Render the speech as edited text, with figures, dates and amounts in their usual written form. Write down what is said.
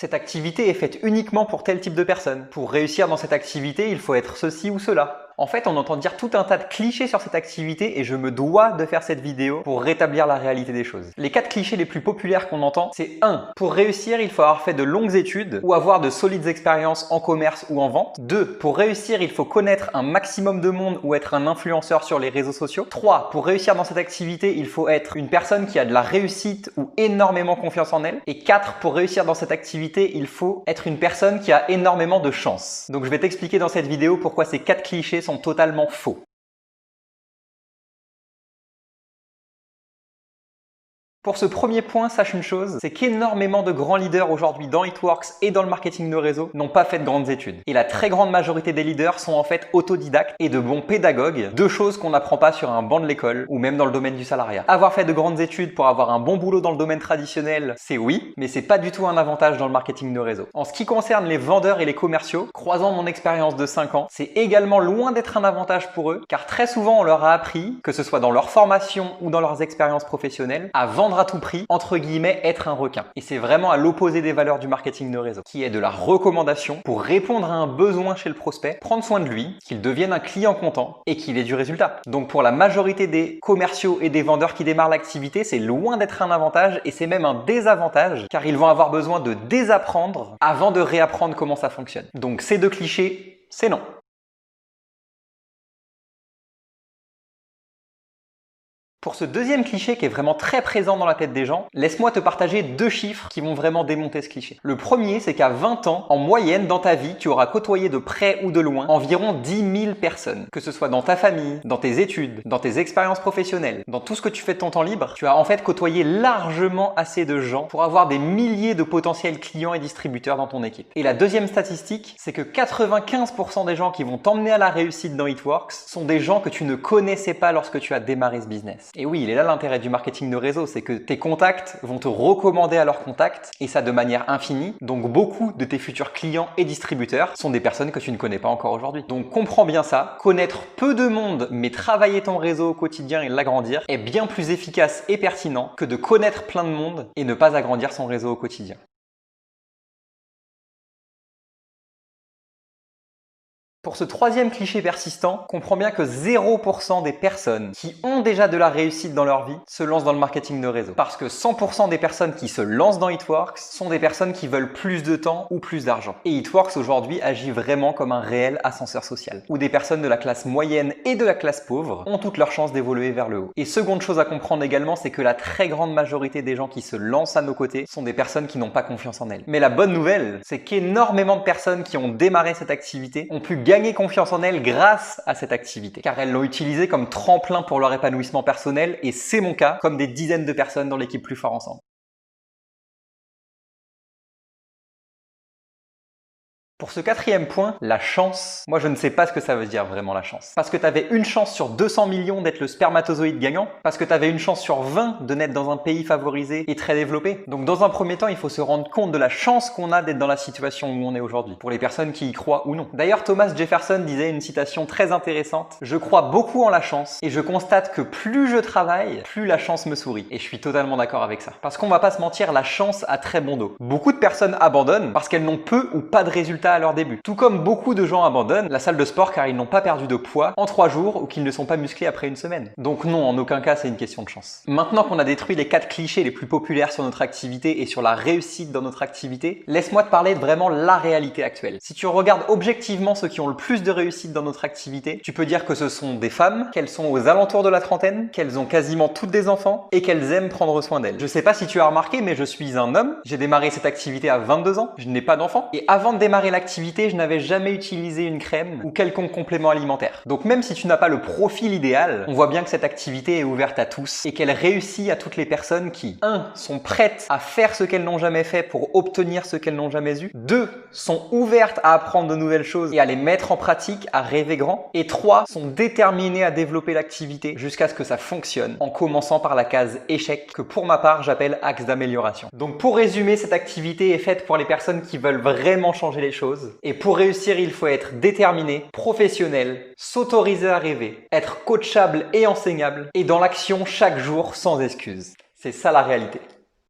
Cette activité est faite uniquement pour tel type de personne. Pour réussir dans cette activité, il faut être ceci ou cela. En fait, on entend dire tout un tas de clichés sur cette activité et je me dois de faire cette vidéo pour rétablir la réalité des choses. Les 4 clichés les plus populaires qu'on entend, c'est 1. Pour réussir, il faut avoir fait de longues études ou avoir de solides expériences en commerce ou en vente. 2. Pour réussir, il faut connaître un maximum de monde ou être un influenceur sur les réseaux sociaux. 3. Pour réussir dans cette activité, il faut être une personne qui a de la réussite ou énormément confiance en elle. Et 4. Pour réussir dans cette activité, il faut être une personne qui a énormément de chance. Donc je vais t'expliquer dans cette vidéo pourquoi ces 4 clichés sont totalement faux. Pour ce premier point, sache une chose, c'est qu'énormément de grands leaders aujourd'hui dans It Works et dans le marketing de réseau n'ont pas fait de grandes études. Et la très grande majorité des leaders sont en fait autodidactes et de bons pédagogues, deux choses qu'on n'apprend pas sur un banc de l'école ou même dans le domaine du salariat. Avoir fait de grandes études pour avoir un bon boulot dans le domaine traditionnel, c'est oui, mais c'est pas du tout un avantage dans le marketing de réseau. En ce qui concerne les vendeurs et les commerciaux, croisant mon expérience de 5 ans, c'est également loin d'être un avantage pour eux, car très souvent on leur a appris, que ce soit dans leur formation ou dans leurs expériences professionnelles, à vendre à tout prix, entre guillemets, être un requin. Et c'est vraiment à l'opposé des valeurs du marketing de réseau, qui est de la recommandation pour répondre à un besoin chez le prospect, prendre soin de lui, qu'il devienne un client content et qu'il ait du résultat. Donc pour la majorité des commerciaux et des vendeurs qui démarrent l'activité, c'est loin d'être un avantage et c'est même un désavantage, car ils vont avoir besoin de désapprendre avant de réapprendre comment ça fonctionne. Donc ces 2 clichés, c'est non. Pour ce deuxième cliché qui est vraiment très présent dans la tête des gens, laisse-moi te partager 2 chiffres qui vont vraiment démonter ce cliché. Le premier, c'est qu'à 20 ans, en moyenne dans ta vie, tu auras côtoyé de près ou de loin environ 10 000 personnes. Que ce soit dans ta famille, dans tes études, dans tes expériences professionnelles, dans tout ce que tu fais de ton temps libre, tu as en fait côtoyé largement assez de gens pour avoir des milliers de potentiels clients et distributeurs dans ton équipe. Et la deuxième statistique, c'est que 95% des gens qui vont t'emmener à la réussite dans It Works sont des gens que tu ne connaissais pas lorsque tu as démarré ce business. Et oui, il est là l'intérêt du marketing de réseau, c'est que tes contacts vont te recommander à leurs contacts et ça de manière infinie. Donc beaucoup de tes futurs clients et distributeurs sont des personnes que tu ne connais pas encore aujourd'hui. Donc comprends bien ça, connaître peu de monde mais travailler ton réseau au quotidien et l'agrandir est bien plus efficace et pertinent que de connaître plein de monde et ne pas agrandir son réseau au quotidien. Pour ce troisième cliché persistant, comprends bien que 0% des personnes qui ont déjà de la réussite dans leur vie se lancent dans le marketing de réseau. Parce que 100% des personnes qui se lancent dans It Works sont des personnes qui veulent plus de temps ou plus d'argent. Et It Works aujourd'hui agit vraiment comme un réel ascenseur social, où des personnes de la classe moyenne et de la classe pauvre ont toutes leurs chances d'évoluer vers le haut. Et seconde chose à comprendre également, c'est que la très grande majorité des gens qui se lancent à nos côtés sont des personnes qui n'ont pas confiance en elles. Mais la bonne nouvelle, c'est qu'énormément de personnes qui ont démarré cette activité ont pu gagner confiance en elles grâce à cette activité, car elles l'ont utilisée comme tremplin pour leur épanouissement personnel et c'est mon cas, comme des dizaines de personnes dans l'équipe Plus Fort Ensemble. Pour ce quatrième point, la chance, moi je ne sais pas ce que ça veut dire vraiment la chance. Parce que tu avais une chance sur 200 millions d'être le spermatozoïde gagnant, parce que tu avais une chance sur 20 de naître dans un pays favorisé et très développé. Donc dans un premier temps, il faut se rendre compte de la chance qu'on a d'être dans la situation où on est aujourd'hui, pour les personnes qui y croient ou non. D'ailleurs, Thomas Jefferson disait une citation très intéressante: « Je crois beaucoup en la chance et je constate que plus je travaille, plus la chance me sourit. » Et je suis totalement d'accord avec ça. Parce qu'on va pas se mentir, la chance a très bon dos. Beaucoup de personnes abandonnent parce qu'elles n'ont peu ou pas de résultats à leur début. Tout comme beaucoup de gens abandonnent la salle de sport car ils n'ont pas perdu de poids en 3 jours ou qu'ils ne sont pas musclés après une semaine. Donc non, en aucun cas c'est une question de chance. Maintenant qu'on a détruit les 4 clichés les plus populaires sur notre activité et sur la réussite dans notre activité, laisse-moi te parler de vraiment la réalité actuelle. Si tu regardes objectivement ceux qui ont le plus de réussite dans notre activité, tu peux dire que ce sont des femmes, qu'elles sont aux alentours de la trentaine, qu'elles ont quasiment toutes des enfants et qu'elles aiment prendre soin d'elles. Je sais pas si tu as remarqué, mais je suis un homme. J'ai démarré cette activité à 22 ans, je n'ai pas d'enfant et avant de démarrer l'activité, je n'avais jamais utilisé une crème ou quelconque complément alimentaire. Donc même si tu n'as pas le profil idéal, on voit bien que cette activité est ouverte à tous et qu'elle réussit à toutes les personnes qui 1. Sont prêtes à faire ce qu'elles n'ont jamais fait pour obtenir ce qu'elles n'ont jamais eu, 2. Sont ouvertes à apprendre de nouvelles choses et à les mettre en pratique, à rêver grand, et 3. Sont déterminées à développer l'activité jusqu'à ce que ça fonctionne, en commençant par la case échec, que pour ma part j'appelle axe d'amélioration. Donc pour résumer, cette activité est faite pour les personnes qui veulent vraiment changer les choses. Et pour réussir, il faut être déterminé, professionnel, s'autoriser à rêver, être coachable et enseignable, et dans l'action chaque jour sans excuse. C'est ça la réalité.